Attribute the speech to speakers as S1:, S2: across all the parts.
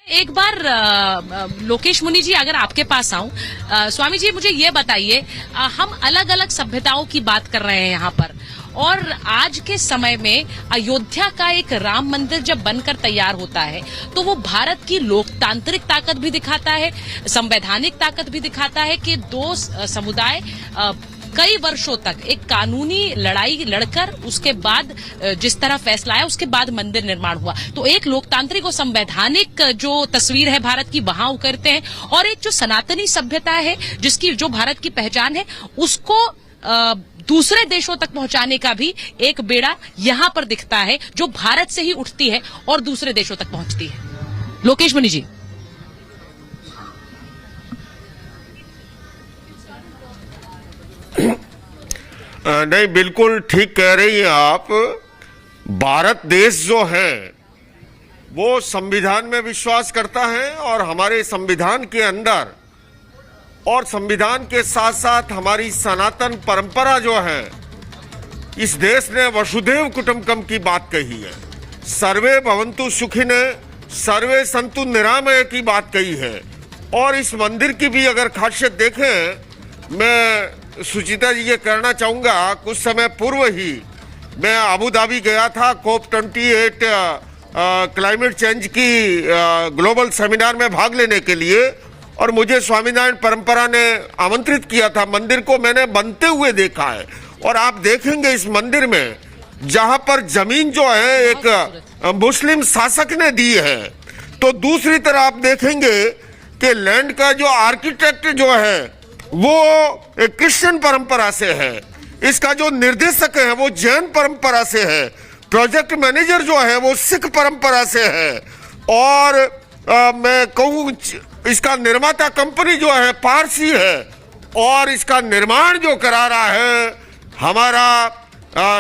S1: एक बार लोकेश मुनि जी अगर आपके पास आऊं, स्वामी जी मुझे ये बताइए, हम अलग अलग सभ्यताओं की बात कर रहे हैं यहाँ पर, और आज के समय में अयोध्या का एक राम मंदिर जब बनकर तैयार होता है तो वो भारत की लोकतांत्रिक ताकत भी दिखाता है, संवैधानिक ताकत भी दिखाता है कि दो समुदाय कई वर्षों तक एक कानूनी लड़ाई लड़कर उसके बाद जिस तरह फैसला आया उसके बाद मंदिर निर्माण हुआ। तो एक लोकतांत्रिक और संवैधानिक जो तस्वीर है भारत की वहां उकरते हैं, और एक जो सनातनी सभ्यता है जिसकी जो भारत की पहचान है उसको दूसरे देशों तक पहुंचाने का भी एक बेड़ा यहां पर दिखता है जो भारत से ही उठती है और दूसरे देशों तक पहुंचती है। लोकेश मुनि जी।
S2: नहीं, बिल्कुल ठीक कह रही हैं आप। भारत देश जो है वो संविधान में विश्वास करता है, और हमारे संविधान के अंदर और संविधान के साथ साथ हमारी सनातन परंपरा जो है, इस देश ने वसुधैव कुटुंबकम की बात कही है, सर्वे भवन्तु सुखिने सर्वे सन्तु निरामय की बात कही है। और इस मंदिर की भी अगर खासियत देखें, मैं सुचिता जी ये कहना चाहूँगा, कुछ समय पूर्व ही मैं अबू धाबी गया था COP28 क्लाइमेट चेंज की ग्लोबल सेमिनार में भाग लेने के लिए, और मुझे स्वामीनारायण परंपरा ने आमंत्रित किया था। मंदिर को मैंने बनते हुए देखा है, और आप देखेंगे इस मंदिर में जहां पर जमीन जो है एक मुस्लिम शासक ने दी है, तो दूसरी तरफ आप देखेंगे कि लैंड का जो आर्किटेक्ट जो है वो एक क्रिश्चियन परंपरा से है, इसका जो निर्देशक है वो जैन परंपरा से है, प्रोजेक्ट मैनेजर जो है वो सिख परंपरा से है, और मैं कहूँ इसका निर्माता कंपनी जो है पारसी है, और इसका निर्माण जो करा रहा है हमारा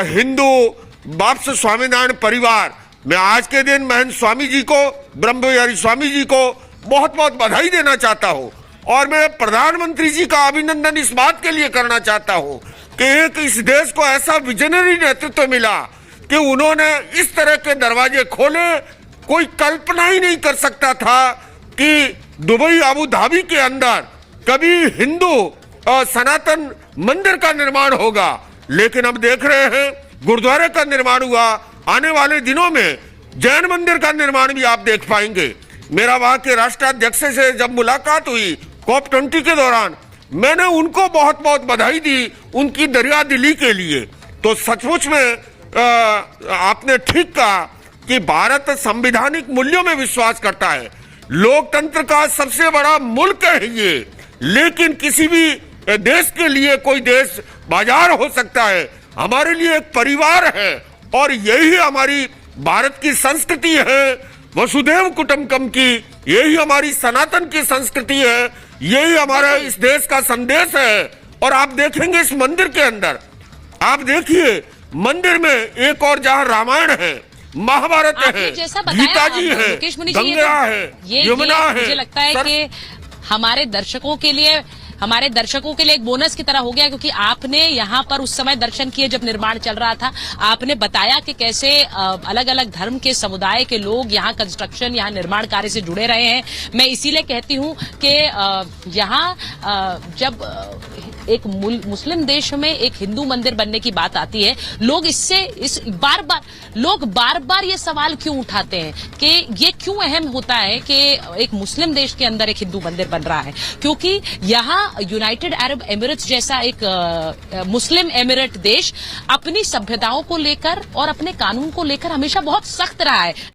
S2: हिंदू वाप्स स्वामीनारायण परिवार। मैं आज के दिन महंत स्वामी जी को, ब्रह्मविहारी स्वामी जी को बहुत बहुत बधाई देना चाहता हूँ, और मैं प्रधानमंत्री जी का अभिनंदन इस बात के लिए करना चाहता हूँ कि एक इस देश को ऐसा विजनरी नेतृत्व मिला कि उन्होंने इस तरह के दरवाजे खोले। कोई कल्पना ही नहीं कर सकता था कि दुबई अबू धाबी के अंदर कभी हिंदू और सनातन मंदिर का निर्माण होगा, लेकिन अब देख रहे हैं गुरुद्वारे का निर्माण हुआ। आने वाले दिनों में जैन मंदिर का निर्माण भी आप देख पाएंगे। मेरा वहां के राष्ट्राध्यक्ष से जब मुलाकात हुई COP20 के दौरान, मैंने उनको बहुत बहुत बधाई दी उनकी दरिया दिली के लिए। तो सचमुच में आपने ठीक कहा कि भारत संवैधानिक मूल्यों में विश्वास करता है, लोकतंत्र का सबसे बड़ा मुल्क है ये, लेकिन किसी भी देश के लिए कोई देश बाजार हो सकता है, हमारे लिए एक परिवार है, और यही हमारी भारत की संस्कृति है, वसुधैव कुटुंबकम की, यही हमारी सनातन की संस्कृति है, यही हमारा इस देश का संदेश है। और आप देखेंगे इस मंदिर के अंदर, आप देखिए मंदिर में एक और जहाँ रामायण है, महाभारत है, गीता जी है, गंगा है, यमुना है।
S1: मुझे लगता है कि हमारे दर्शकों के लिए एक बोनस की तरह हो गया, क्योंकि आपने यहाँ पर उस समय दर्शन किए जब निर्माण चल रहा था। आपने बताया कि कैसे अलग अलग धर्म के समुदाय के लोग यहाँ कंस्ट्रक्शन, यहाँ निर्माण कार्य से जुड़े रहे हैं। मैं इसीलिए कहती हूँ कि यहाँ जब एक मुस्लिम देश में एक हिंदू मंदिर बनने की बात आती है, लोग बार बार ये सवाल क्यों उठाते हैं कि ये क्यों अहम होता है कि एक मुस्लिम देश के अंदर एक हिंदू मंदिर बन रहा है, क्योंकि यहाँ यूनाइटेड अरब एमिरेट्स जैसा एक मुस्लिम एमिरेट देश अपनी सभ्यताओं को लेकर और अपने कानून को लेकर हमेशा बहुत सख्त रहा है।